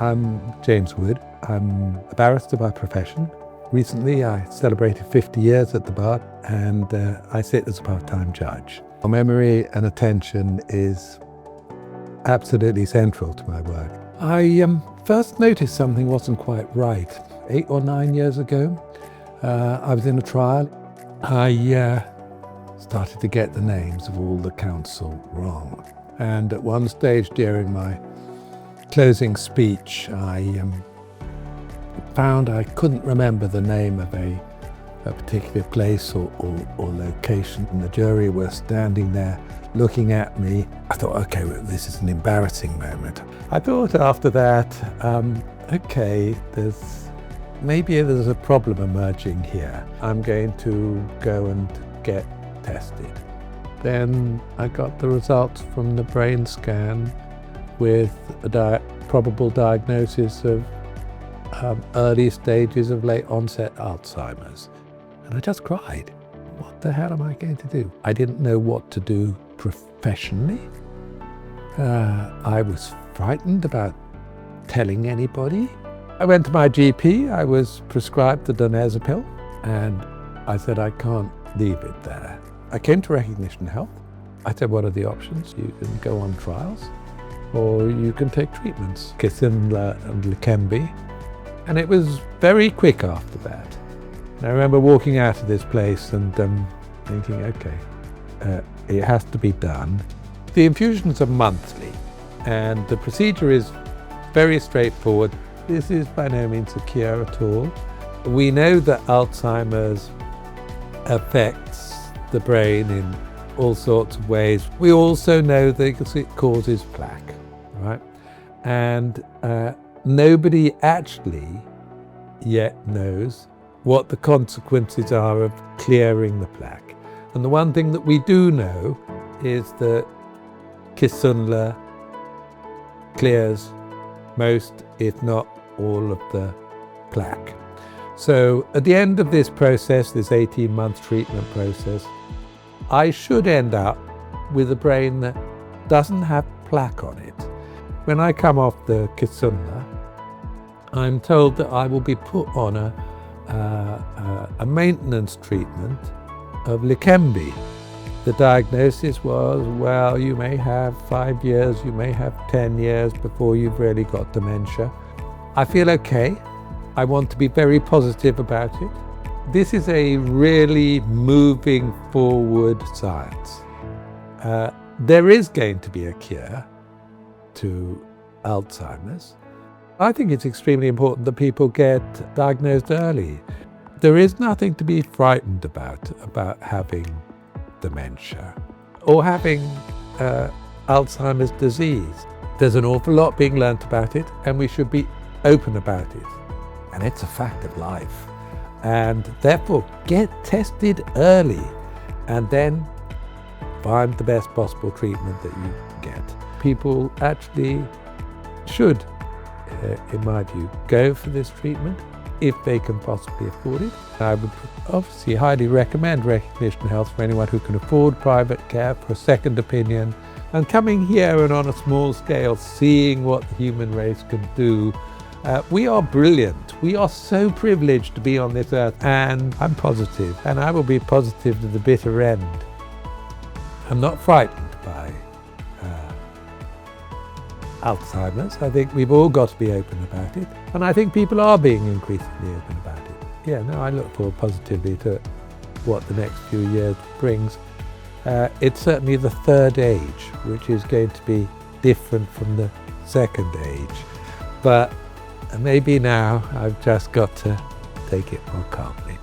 I'm James Wood. I'm a barrister by profession. Recently, I celebrated 50 years at the bar, and I sit as a part-time judge. Memory and attention is absolutely central to my work. I first noticed something wasn't quite right 8 or 9 years ago. I was in a trial. I started to get the names of all the counsel wrong. And at one stage during my closing speech, I found I couldn't remember the name of a particular place or location. And the jury was standing there looking at me. I thought, okay, well, this is an embarrassing moment. I thought after that, okay, maybe there's a problem emerging here. I'm going to go and get tested. Then I got the results from the brain scan with a probable diagnosis of early stages of late-onset Alzheimer's. And I just cried. What the hell am I going to do? I didn't know what to do professionally. I was frightened about telling anybody. I went to my GP. I was prescribed the donazepam, and I said, I can't leave it there. I came to Cognition Health. I said, what are the options? You can go on trials, or you can take treatments. Kisunla and Leqembi. And it was very quick after that. And I remember walking out of this place and thinking, okay, it has to be done. The infusions are monthly, and the procedure is very straightforward. This is by no means a cure at all. We know that Alzheimer's affects the brain in all sorts of ways. We also know that it causes plaque, right? And nobody actually yet knows what the consequences are of clearing the plaque. And the one thing that we do know is that Kisunla clears most, if not all, of the plaque. So at the end of this process, this 18-month treatment process, I should end up with a brain that doesn't have plaque on it. When I come off the Kisunla, I'm told that I will be put on a maintenance treatment of Leqembi. The diagnosis was, well, you may have 5 years, you may have 10 years before you've really got dementia. I feel okay. I want to be very positive about it. This is a really moving forward science. There is going to be a cure to Alzheimer's. I think it's extremely important that people get diagnosed early. There is nothing to be frightened about having dementia or having Alzheimer's disease. There's an awful lot being learnt about it, and we should be open about it. And it's a fact of life. And therefore, get tested early and then find the best possible treatment that you can get. People actually should, in my view, go for this treatment if they can possibly afford it. I would obviously highly recommend Cognition Health for anyone who can afford private care, for a second opinion, and coming here and on a small scale, seeing what the human race can do. We are brilliant. We are so privileged to be on this earth, and I'm positive, and I will be positive to the bitter end. I'm not frightened by Alzheimer's. I think we've all got to be open about it, and I think people are being increasingly open about it. Yeah, no, I look forward positively to what the next few years brings. It's certainly the third age, which is going to be different from the second age. But maybe now I've just got to take it more calmly.